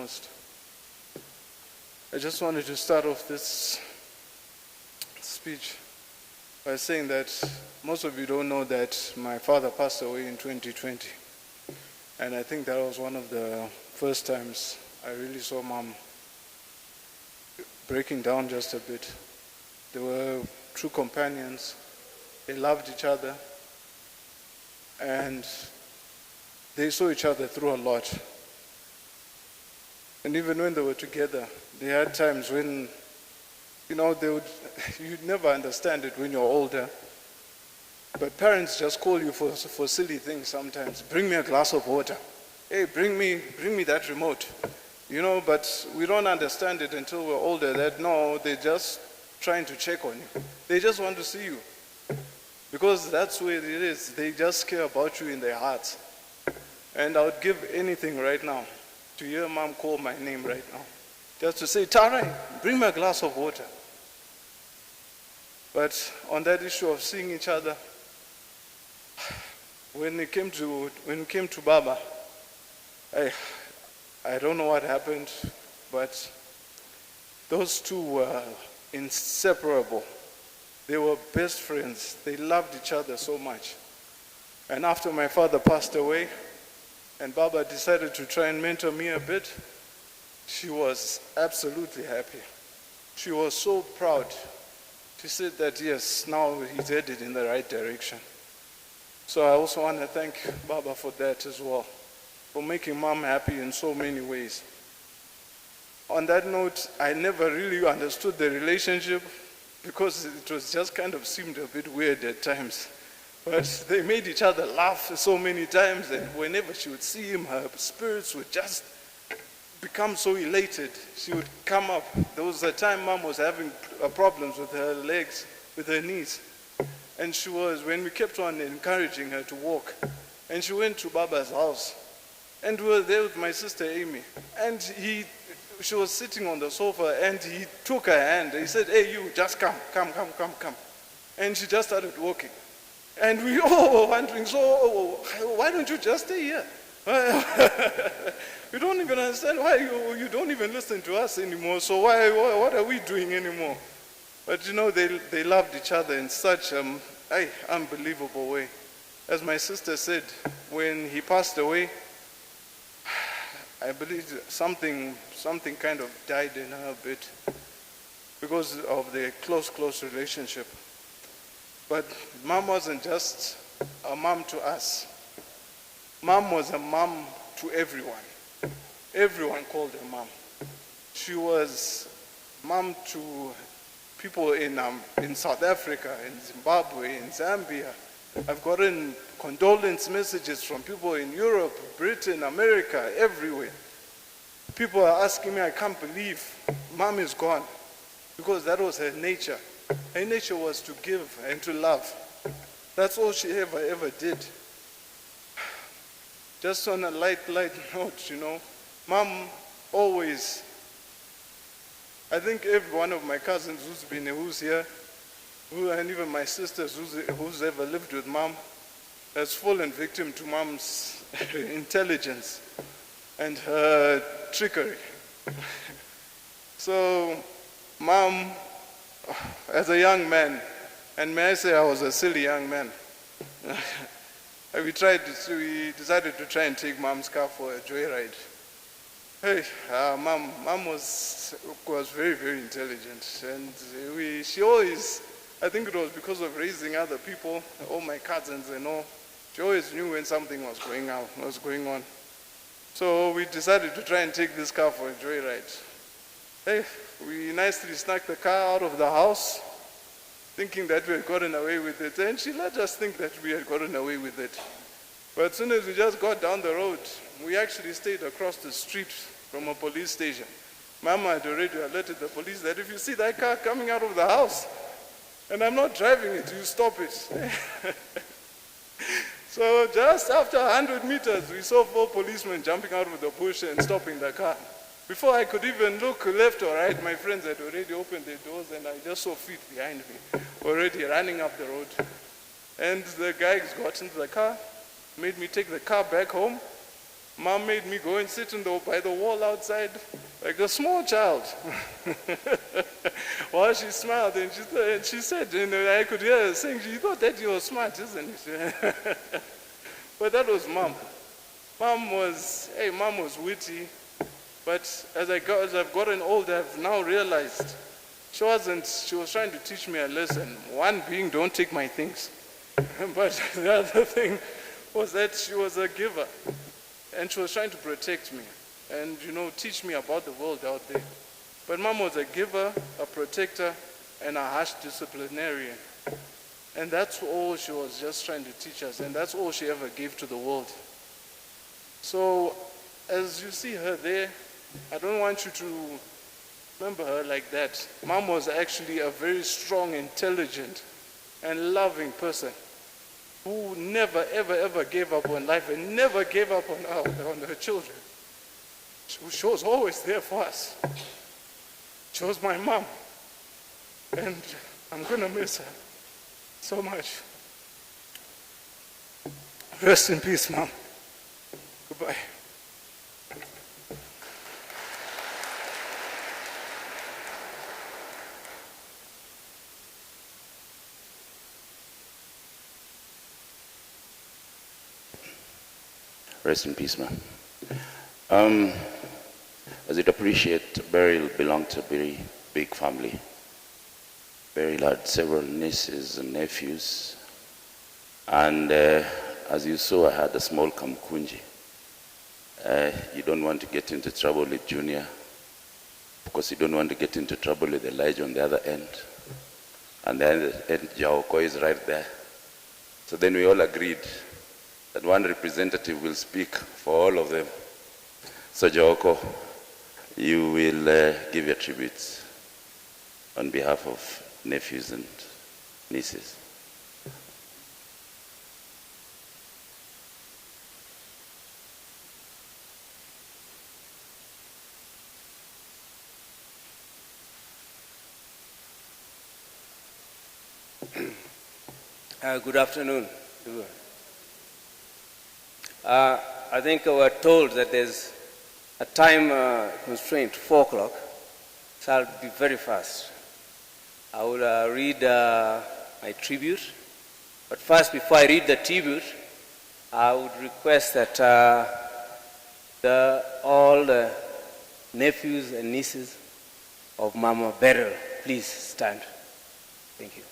foremost, I just wanted to start off this speech by saying that most of you don't know that my father passed away in 2020. And I think that was one of the first times I really saw Mom breaking down just a bit. They were true companions. They loved each other. And they saw each other through a lot. And even when they were together, they had times when, you'd never understand it when you're older. But parents just call you for silly things sometimes. Bring me a glass of water. Hey, bring me that remote. But we don't understand it until we're older that no, they're just trying to check on you. They just want to see you. Because that's where it is. They just care about you in their hearts. And I would give anything right now to hear Mom call my name right now. Just to say, Tarai, bring me a glass of water. But on that issue of seeing each other, when it came to Baba, I don't know what happened, but those two were inseparable. They were best friends. They loved each other so much. And after my father passed away, and Baba decided to try and mentor me a bit, she was absolutely happy. She was so proud. She said that, yes, now he's headed in the right direction. So I also want to thank Baba for that as well, for making Mom happy in so many ways. On that note, I never really understood the relationship because it was just kind of seemed a bit weird at times. But they made each other laugh so many times, and whenever she would see him, her spirits would just become so elated. She would come up. There was a time Mom was having problems with her legs, with her knees. And when we kept on encouraging her to walk, and she went to Baba's house, and we were there with my sister Amy, and she was sitting on the sofa, and he took her hand. He said, hey, you, just come. And she just started walking. And we all were wondering, so why don't you just stay here? We don't even understand why you don't even listen to us anymore, so what are we doing anymore? But they loved each other in such an unbelievable way. As my sister said, when he passed away, I believe something kind of died in her a bit because of their close relationship. But Mom wasn't just a mom to us. Mom was a mom to everyone. Everyone called her Mom. She was mom to people in South Africa, in Zimbabwe, in Zambia. I've gotten condolence messages from people in Europe, Britain, America, everywhere. People are asking me, I can't believe Mom is gone, because that was her nature. Her nature was to give and to love. That's all she ever did. Just on a light note, Mom always, I think every one of my cousins who's here, and even my sisters who's ever lived with Mom, has fallen victim to Mom's intelligence and her trickery. So, Mom, as a young man, and may I say I was a silly young man, we decided to try and take Mom's car for a joyride. Hey, Mom was very, very intelligent, and she always, I think it was because of raising other people, all my cousins and all, she always knew when something was going on. So we decided to try and take this car for a joyride. Hey, we nicely snuck the car out of the house, thinking that we had gotten away with it, and she let us think that we had gotten away with it. But as soon as we just got down the road, we actually stayed across the street from a police station. Mama had already alerted the police that if you see that car coming out of the house, and I'm not driving it, you stop it. So just after 100 meters, we saw 4 policemen jumping out of the bush and stopping the car. Before I could even look left or right, my friends had already opened their doors, and I just saw feet behind me, already running up the road. And the guys got into the car, made me take the car back home, Mom made me go and sit by the wall outside like a small child. While she smiled and she said, I could hear her saying, she thought that you were smart, isn't it? But that was Mom. Mom was witty, but as I've gotten older, I've now realized she was trying to teach me a lesson. One being, don't take my things. But the other thing was that she was a giver. And she was trying to protect me and, teach me about the world out there. But Mom was a giver, a protector, and a harsh disciplinarian. And that's all she was just trying to teach us, and that's all she ever gave to the world. So, as you see her there, I don't want you to remember her like that. Mom was actually a very strong, intelligent, and loving person who never, ever, ever gave up on life and never gave up on her children. She was always there for us. She was my mom. And I'm going to miss her so much. Rest in peace, Mom. Goodbye. Rest in peace, man. As you'd appreciate, Beryl belonged to a very big family. Beryl had several nieces and nephews. And as you saw, I had a small kamkunji. You don't want to get into trouble with Junior, because you don't want to get into trouble with Elijah on the other end. And then Jaoko is right there. So then we all agreed that one representative will speak for all of them. So Jaoko, you will give your tributes on behalf of nephews and nieces. Good afternoon. I think we were told that there's a time constraint, 4 o'clock, so I'll be very fast. I will read my tribute, but first, before I read the tribute, I would request that all the nephews and nieces of Mama Beryl, please stand. Thank you.